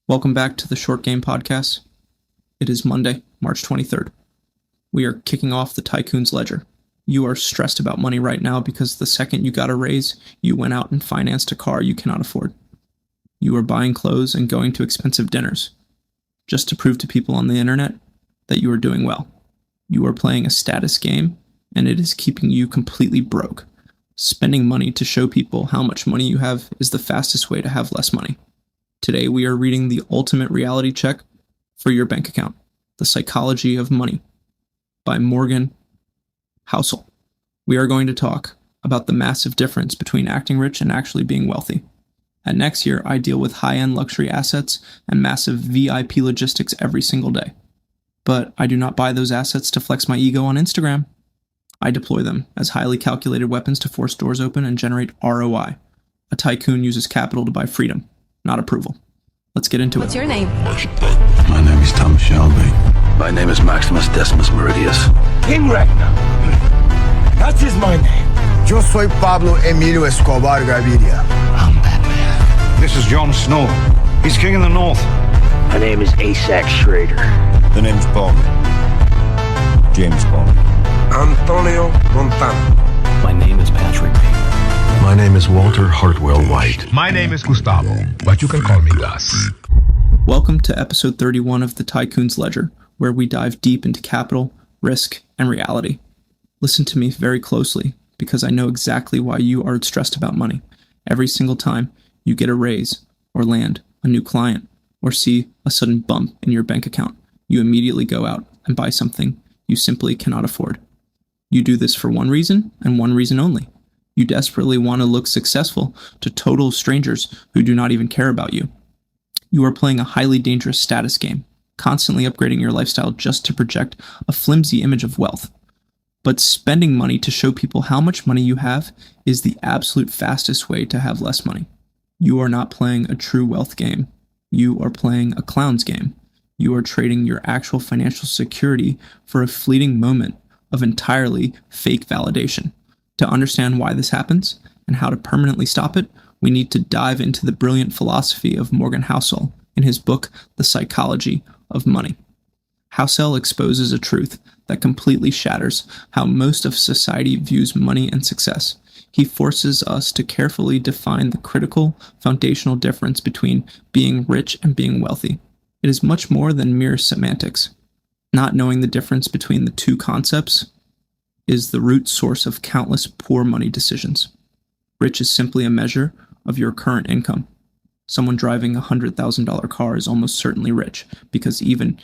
Welcome back to the Short Game Podcast. It is Monday, March 23rd. We are kicking off the Tycoon's ledger. You are stressed about money right now because the second you got a raise, you went out and financed a car you cannot afford. You are buying clothes and going to expensive dinners just to prove to people on the internet that you are doing well. You are playing a status game, and it is keeping you completely broke. Spending money to show people how much money you have is the fastest way to have less money. Today, we are reading The Ultimate Reality Check for Your Bank Account, The Psychology of Money by Morgan Housel. We are going to talk about the massive difference between acting rich and actually being wealthy. At Next Year, I deal with high-end luxury assets and massive VIP logistics every single day. But I do not buy those assets to flex my ego on Instagram. I deploy them as highly calculated weapons to force doors open and generate ROI. A tycoon uses capital to buy freedom, not approval. Let's get into it. What's your name? My name is Tom Shelby. My name is Maximus Decimus Meridius. King Ragnar. That is my name. Yo soy Pablo Emilio Escobar Gaviria. I'm Batman. This is Jon Snow. He's king in the north. My name is Asax Schrader. The name's Bond. James Bond. Antonio Montana. My name is Patrick. My name is Walter Hartwell White. My name is Gustavo, but you can call me Gus. Welcome to episode 31 of the Tycoon's Ledger, where we dive deep into capital, risk, and reality. Listen to me very closely, because I know exactly why you are stressed about money. Every single time you get a raise, or land a new client, or see a sudden bump in your bank account, you immediately go out and buy something you simply cannot afford. You do this for one reason, and one reason only. You desperately want to look successful to total strangers who do not even care about you. You are playing a highly dangerous status game, constantly upgrading your lifestyle just to project a flimsy image of wealth. But spending money to show people how much money you have is the absolute fastest way to have less money. You are not playing a true wealth game. You are playing a clown's game. You are trading your actual financial security for a fleeting moment of entirely fake validation. To understand why this happens and how to permanently stop it, we need to dive into the brilliant philosophy of Morgan Housel in his book, The Psychology of Money. Housel exposes a truth that completely shatters how most of society views money and success. He forces us to carefully define the critical, foundational difference between being rich and being wealthy. It is much more than mere semantics. Not knowing the difference between the two concepts is the root source of countless poor money decisions. Rich is simply a measure of your current income. Someone driving a $100,000 car is almost certainly rich, because even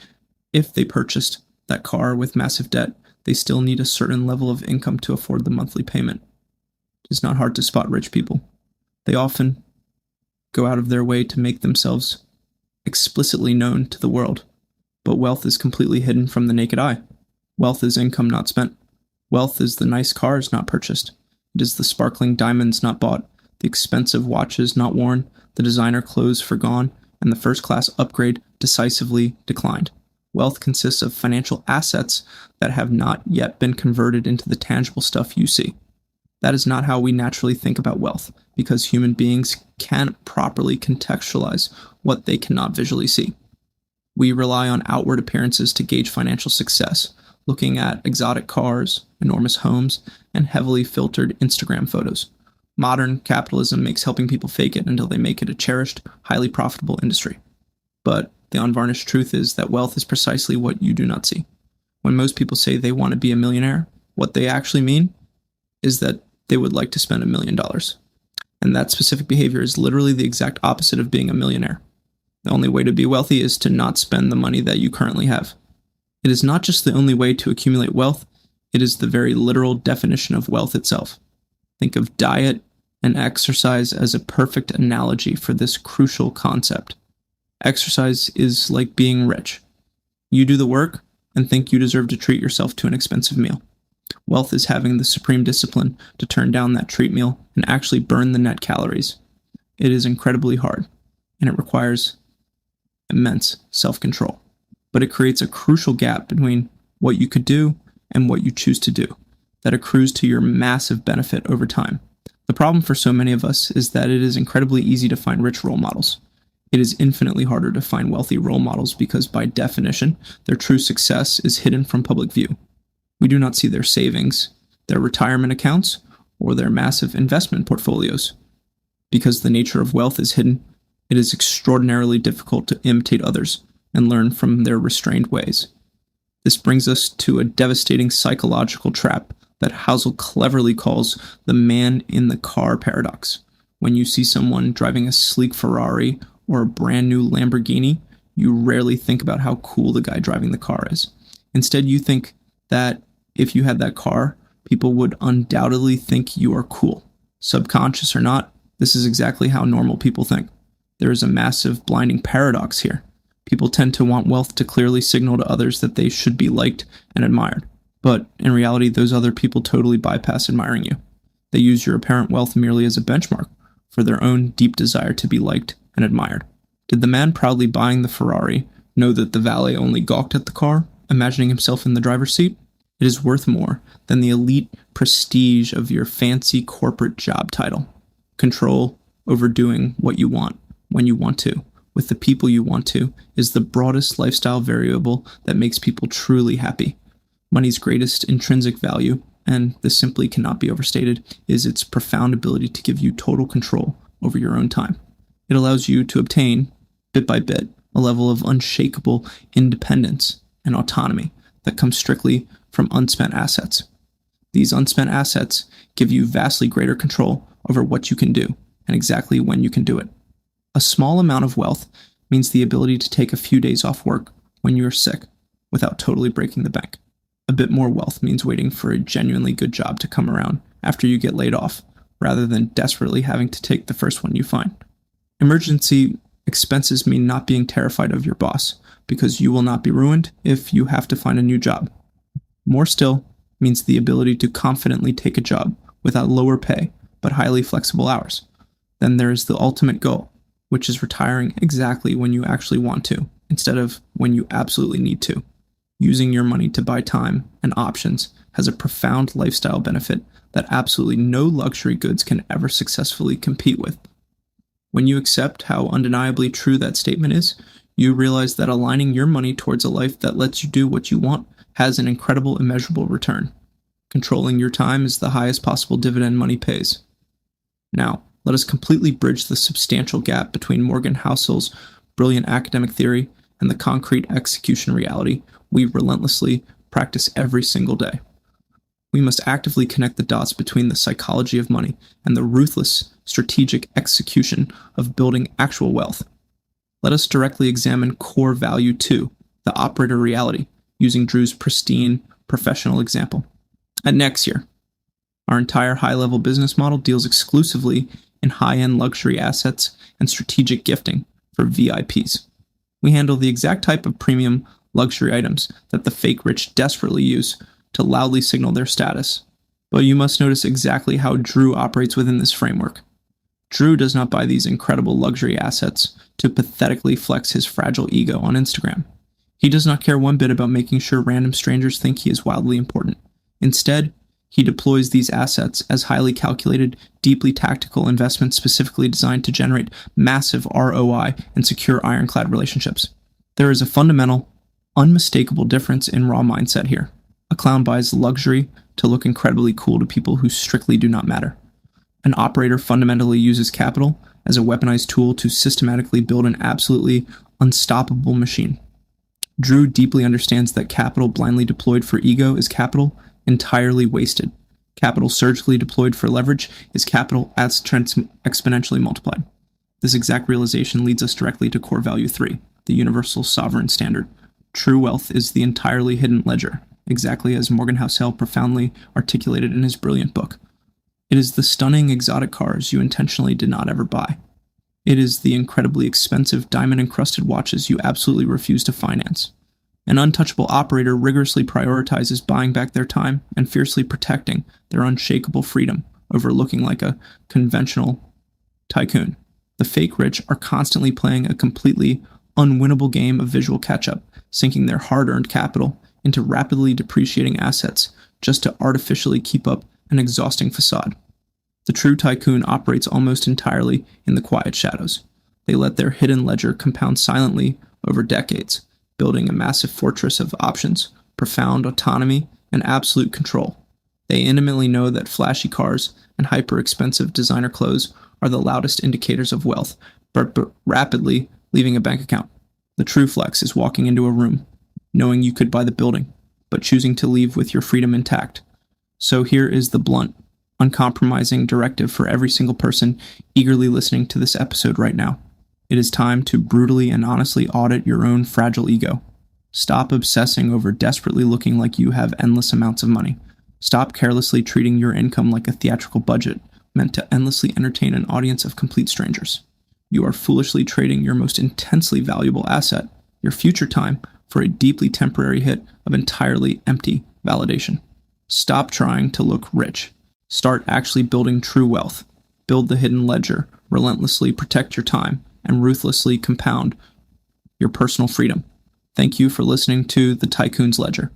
if they purchased that car with massive debt, they still need a certain level of income to afford the monthly payment. It's not hard to spot rich people. They often go out of their way to make themselves explicitly known to the world, but wealth is completely hidden from the naked eye. Wealth is income not spent. Wealth is the nice cars not purchased. It is the sparkling diamonds not bought, the expensive watches not worn, the designer clothes forgone, and the first-class upgrade decisively declined. Wealth consists of financial assets that have not yet been converted into the tangible stuff you see. That is not how we naturally think about wealth, because human beings can't properly contextualize what they cannot visually see. We rely on outward appearances to gauge financial success, looking at exotic cars, enormous homes, and heavily filtered Instagram photos. Modern capitalism makes helping people fake it until they make it a cherished, highly profitable industry. But the unvarnished truth is that wealth is precisely what you do not see. When most people say they want to be a millionaire, what they actually mean is that they would like to spend $1 million. And that specific behavior is literally the exact opposite of being a millionaire. The only way to be wealthy is to not spend the money that you currently have. It is not just the only way to accumulate wealth, it is the very literal definition of wealth itself. Think of diet and exercise as a perfect analogy for this crucial concept. Exercise is like being rich. You do the work and think you deserve to treat yourself to an expensive meal. Wealth is having the supreme discipline to turn down that treat meal and actually burn the net calories. It is incredibly hard, and it requires immense self-control. But it creates a crucial gap between what you could do and what you choose to do that accrues to your massive benefit over time. The problem for so many of us is that it is incredibly easy to find rich role models. It is infinitely harder to find wealthy role models because, by definition, their true success is hidden from public view. We do not see their savings, their retirement accounts, or their massive investment portfolios. Because the nature of wealth is hidden, it is extraordinarily difficult to imitate others and learn from their restrained ways. This brings us to a devastating psychological trap that Housel cleverly calls the man in the car paradox. When you see someone driving a sleek Ferrari or a brand new Lamborghini, you rarely think about how cool the guy driving the car is. Instead, you think that if you had that car, people would undoubtedly think you are cool. Subconscious or not, this is exactly how normal people think. There is a massive blinding paradox here. People tend to want wealth to clearly signal to others that they should be liked and admired. But in reality, those other people totally bypass admiring you. They use your apparent wealth merely as a benchmark for their own deep desire to be liked and admired. Did the man proudly buying the Ferrari know that the valet only gawked at the car, imagining himself in the driver's seat? It is worth more than the elite prestige of your fancy corporate job title. Control over doing what you want, when you want to, with the people you want to, is the broadest lifestyle variable that makes people truly happy. Money's greatest intrinsic value, and this simply cannot be overstated, is its profound ability to give you total control over your own time. It allows you to obtain, bit by bit, a level of unshakable independence and autonomy that comes strictly from unspent assets. These unspent assets give you vastly greater control over what you can do and exactly when you can do it. A small amount of wealth means the ability to take a few days off work when you are sick without totally breaking the bank. A bit more wealth means waiting for a genuinely good job to come around after you get laid off, rather than desperately having to take the first one you find. Emergency expenses mean not being terrified of your boss, because you will not be ruined if you have to find a new job. More still means the ability to confidently take a job without lower pay but highly flexible hours. Then there is the ultimate goal, which is retiring exactly when you actually want to, instead of when you absolutely need to. Using your money to buy time and options has a profound lifestyle benefit that absolutely no luxury goods can ever successfully compete with. When you accept how undeniably true that statement is, you realize that aligning your money towards a life that lets you do what you want has an incredible, immeasurable return. Controlling your time is the highest possible dividend money pays. Now, let us completely bridge the substantial gap between Morgan Housel's brilliant academic theory and the concrete execution reality we relentlessly practice every single day. We must actively connect the dots between the psychology of money and the ruthless, strategic execution of building actual wealth. Let us directly examine core value 2, the operator reality, using Drew's pristine professional example. At Nexier, our entire high-level business model deals exclusively in high-end luxury assets and strategic gifting for VIPs. We handle the exact type of premium luxury items that the fake rich desperately use to loudly signal their status. But you must notice exactly how Drew operates within this framework. Drew does not buy these incredible luxury assets to pathetically flex his fragile ego on Instagram. He does not care one bit about making sure random strangers think he is wildly important. Instead, he deploys these assets as highly calculated, deeply tactical investments specifically designed to generate massive ROI and secure ironclad relationships. There is a fundamental, unmistakable difference in raw mindset here. A clown buys luxury to look incredibly cool to people who strictly do not matter. An operator fundamentally uses capital as a weaponized tool to systematically build an absolutely unstoppable machine. Drew deeply understands that capital blindly deployed for ego is capital entirely wasted. Capital surgically deployed for leverage is capital exponentially multiplied. This exact realization leads us directly to core value 3, the universal sovereign standard. True wealth is the entirely hidden ledger, exactly as Morgan Housel profoundly articulated in his brilliant book. It is the stunning exotic cars you intentionally did not ever buy. It is the incredibly expensive diamond-encrusted watches you absolutely refuse to finance. An untouchable operator rigorously prioritizes buying back their time and fiercely protecting their unshakable freedom over looking like a conventional tycoon. The fake rich are constantly playing a completely unwinnable game of visual catch-up, sinking their hard-earned capital into rapidly depreciating assets just to artificially keep up an exhausting facade. The true tycoon operates almost entirely in the quiet shadows. They let their hidden ledger compound silently over decades, building a massive fortress of options, profound autonomy, and absolute control. They intimately know that flashy cars and hyper-expensive designer clothes are the loudest indicators of wealth, but rapidly leaving a bank account. The true flex is walking into a room, knowing you could buy the building, but choosing to leave with your freedom intact. So here is the blunt, uncompromising directive for every single person eagerly listening to this episode right now. It is time to brutally and honestly audit your own fragile ego. Stop obsessing over desperately looking like you have endless amounts of money. Stop carelessly treating your income like a theatrical budget meant to endlessly entertain an audience of complete strangers. You are foolishly trading your most intensely valuable asset, your future time, for a deeply temporary hit of entirely empty validation. Stop trying to look rich. Start actually building true wealth. Build the hidden ledger, relentlessly protect your time, and ruthlessly compound your personal freedom. Thank you for listening to the Tycoon's Ledger.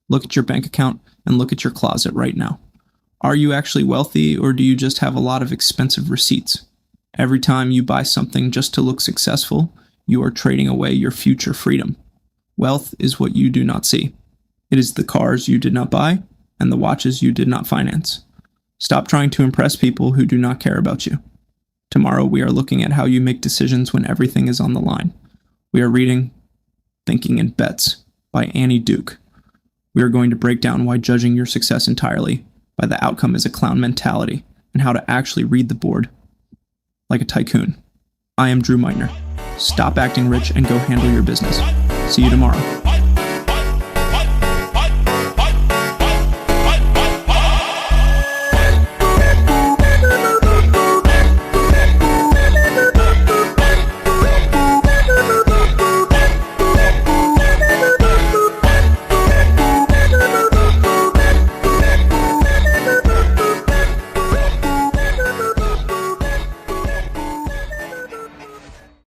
Look at your bank account and look at your closet right now. Are you actually wealthy, or do you just have a lot of expensive receipts? Every time you buy something just to look successful, you are trading away your future freedom. Wealth is what you do not see. It is the cars you did not buy and the watches you did not finance. Stop trying to impress people who do not care about you. Tomorrow we are looking at how you make decisions when everything is on the line. We are reading Thinking in Bets by Annie Duke. We are going to break down why judging your success entirely by the outcome is a clown mentality and how to actually read the board like a tycoon. I am Drew Meitner. Stop acting rich and go handle your business. See you tomorrow.